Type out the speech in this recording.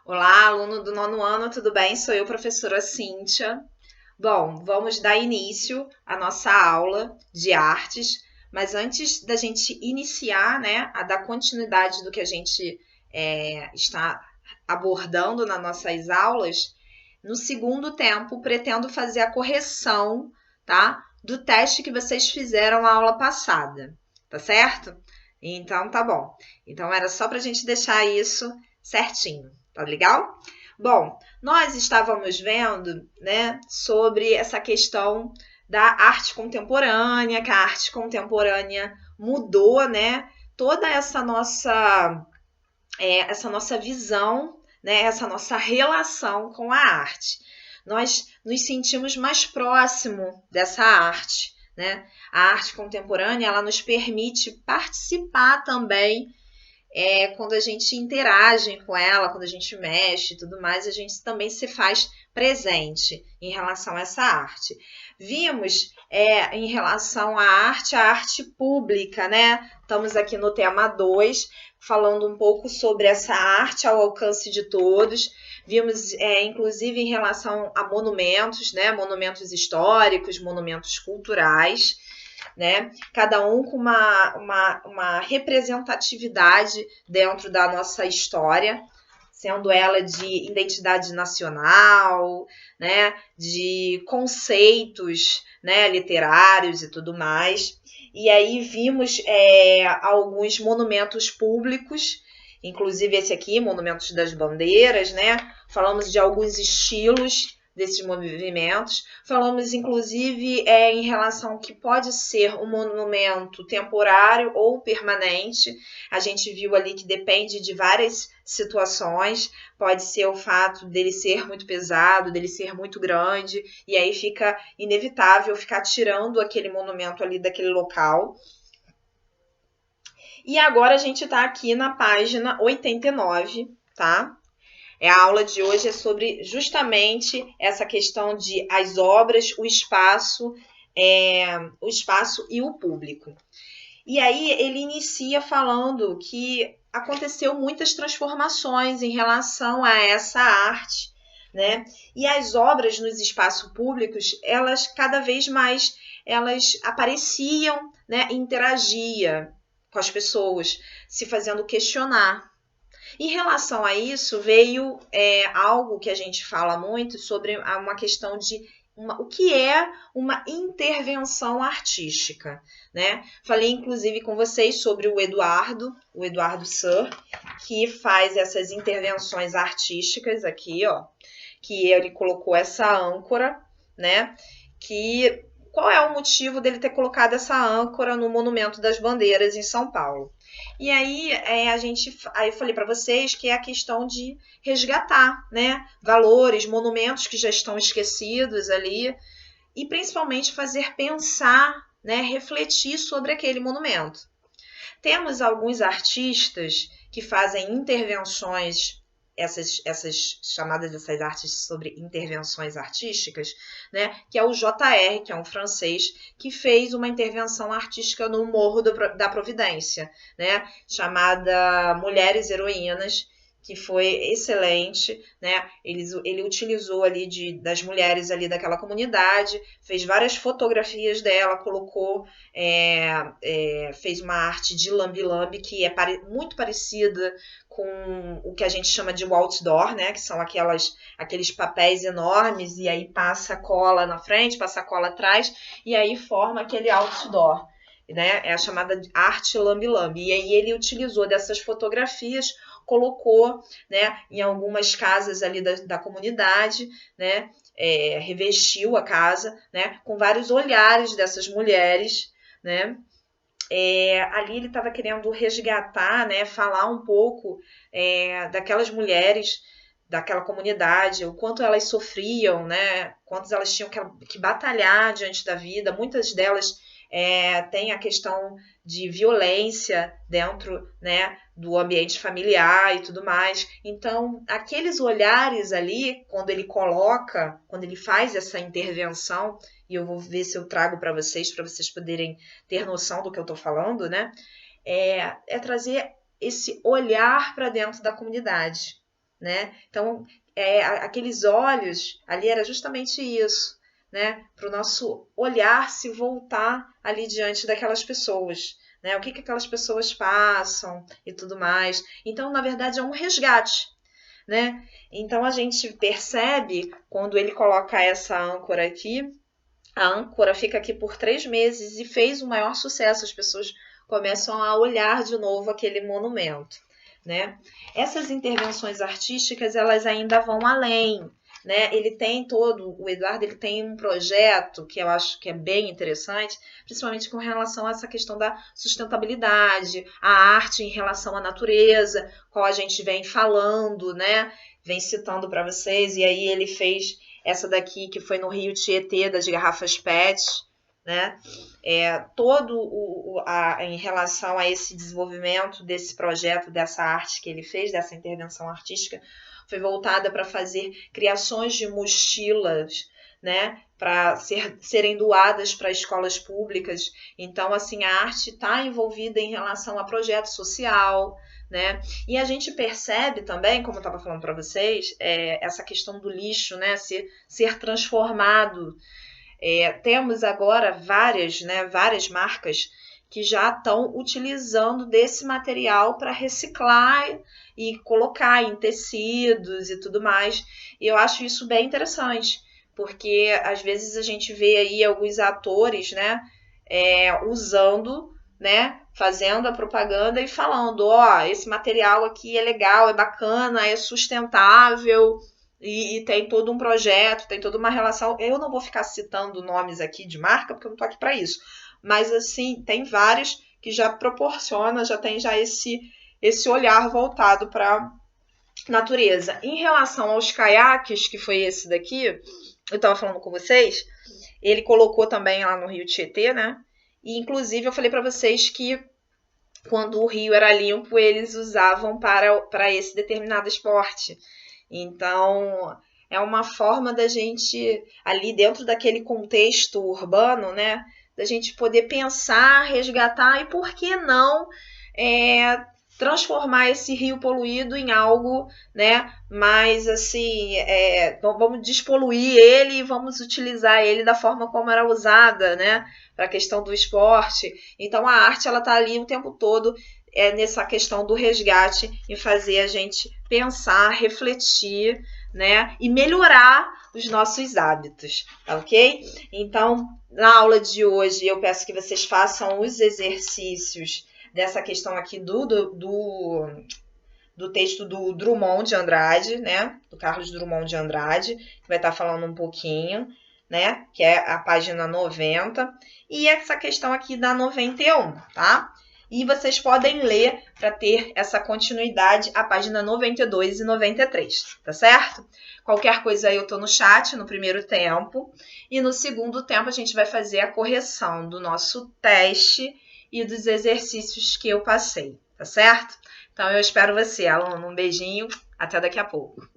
Olá, aluno do nono ano, tudo bem? Sou eu, professora Cíntia. Bom, vamos dar início à nossa aula de artes, mas antes da gente iniciar, né, a dar continuidade do que a gente está abordando nas nossas aulas, no segundo tempo, pretendo fazer a correção, tá, do teste que vocês fizeram na aula passada, tá certo? Então, tá bom. Então, era só para a gente deixar isso certinho. Tá legal? Bom, nós estávamos vendo, né, sobre essa questão da arte contemporânea, que a arte contemporânea mudou, né, toda essa nossa visão, né, essa nossa relação com a arte. Nós nos sentimos mais próximo dessa arte, né? A arte contemporânea, ela nos permite participar também quando a gente interage com ela, quando a gente mexe e tudo mais, a gente também se faz presente em relação a essa arte. Vimos em relação à a arte pública, né? Estamos aqui no tema 2, falando um pouco sobre essa arte ao alcance de todos. Vimos, inclusive, em relação a monumentos, né? Monumentos históricos, monumentos culturais, né? Cada um com uma representatividade dentro da nossa história, sendo ela de identidade nacional, né? De conceitos, né? Literários e tudo mais. E aí vimos alguns monumentos públicos, inclusive esse aqui, Monumentos das Bandeiras, né? Falamos de alguns estilos desses movimentos. Falamos, inclusive, em relação ao que pode ser um monumento temporário ou permanente. A gente viu ali que depende de várias situações. Pode ser o fato dele ser muito pesado, dele ser muito grande, e aí fica inevitável ficar tirando aquele monumento ali daquele local. E agora a gente está aqui na página 89, tá? A aula de hoje é sobre justamente essa questão de as obras, o espaço e o público. E aí ele inicia falando que aconteceu muitas transformações em relação a essa arte, né? E as obras nos espaços públicos, elas cada vez mais elas apareciam, né? Interagia com as pessoas, se fazendo questionar. Em relação a isso, veio algo que a gente fala muito sobre uma questão de o que é uma intervenção artística, né? Falei, inclusive, com vocês sobre o Eduardo Sir, que faz essas intervenções artísticas aqui, ó, que ele colocou essa âncora, né? Que qual é o motivo dele ter colocado essa âncora no Monumento das Bandeiras em São Paulo? E aí aí eu falei para vocês que é a questão de resgatar, né, valores, monumentos que já estão esquecidos ali e principalmente fazer pensar, né, refletir sobre aquele monumento. Temos alguns artistas que fazem intervenções, essas chamadas essas artes sobre intervenções artísticas, né? Que é o JR, que é um francês, que fez uma intervenção artística no Morro da Providência, né? Chamada Mulheres Heroínas, que foi excelente, né? Ele utilizou ali das mulheres ali daquela comunidade, fez várias fotografias dela, colocou, fez uma arte de lambi-lambi que é muito parecida com o que a gente chama de outdoor, né? Que são aqueles papéis enormes e aí passa cola na frente, passa cola atrás e aí forma aquele outdoor. Né? É a chamada arte lambi-lambi. E aí ele utilizou dessas fotografias, colocou, né, em algumas casas ali da comunidade, né, revestiu a casa, né, com vários olhares dessas mulheres, né. Ali ele estava querendo resgatar, né, falar um pouco daquelas mulheres daquela comunidade, o quanto elas sofriam, né, quanto elas tinham que batalhar diante da vida, muitas delas tem a questão de violência dentro, né, do ambiente familiar e tudo mais. Então, aqueles olhares ali, quando ele faz essa intervenção, e eu vou ver se eu trago para vocês poderem ter noção do que eu estou falando, né? É trazer esse olhar para dentro da comunidade, né? Então, aqueles olhos ali era justamente isso, né? Para o nosso olhar se voltar ali diante daquelas pessoas, né? O que aquelas pessoas passam e tudo mais. Então, na verdade, é um resgate, né? Então, a gente percebe, quando ele coloca essa âncora aqui, a âncora fica aqui por 3 meses e fez o maior sucesso. As pessoas começam a olhar de novo aquele monumento, né? Essas intervenções artísticas, elas ainda vão além, né? O Eduardo, ele tem um projeto que eu acho que é bem interessante, principalmente com relação a essa questão da sustentabilidade, a arte em relação à natureza, qual a gente vem falando, né? Vem citando para vocês, e aí ele fez essa daqui que foi no Rio Tietê, das garrafas PET, né? Em relação a esse desenvolvimento desse projeto, dessa arte que ele fez, dessa intervenção artística, foi voltada para fazer criações de mochilas, né? Para serem doadas para escolas públicas. Então, assim, a arte está envolvida em relação a projeto social, né? E a gente percebe também, como eu estava falando para vocês, essa questão do lixo, né? Ser transformado. Temos agora várias marcas que já estão utilizando desse material para reciclar e colocar em tecidos e tudo mais. E eu acho isso bem interessante, porque às vezes a gente vê aí alguns atores, né, usando, né, fazendo a propaganda e falando, esse material aqui é legal, é bacana, é sustentável, e tem todo um projeto, tem toda uma relação. Eu não vou ficar citando nomes aqui de marca, porque eu não estou aqui para isso. Mas, assim, tem vários que já proporciona, já tem esse olhar voltado para a natureza. Em relação aos caiaques, que foi esse daqui, eu estava falando com vocês, ele colocou também lá no Rio Tietê, né? E, inclusive, eu falei para vocês que quando o rio era limpo, eles usavam para esse determinado esporte. Então, é uma forma da gente, ali dentro daquele contexto urbano, né, da gente poder pensar, resgatar e, por que não, transformar esse rio poluído em algo, né, mais assim, vamos despoluir ele e vamos utilizar ele da forma como era usada, né, para a questão do esporte. Então, a arte, ela está ali o tempo todo nessa questão do resgate, em fazer a gente pensar, refletir, né, e melhorar os nossos hábitos, tá ok? Então, na aula de hoje, eu peço que vocês façam os exercícios dessa questão aqui do texto do Drummond de Andrade, né, do Carlos Drummond de Andrade, que vai estar falando um pouquinho, né, que é a página 90, e essa questão aqui da 91, tá? E vocês podem ler para ter essa continuidade a página 92 e 93, tá certo? Qualquer coisa aí eu tô no chat no primeiro tempo, e no segundo tempo a gente vai fazer a correção do nosso teste e dos exercícios que eu passei, tá certo? Então eu espero você, aluno. Um beijinho, até daqui a pouco.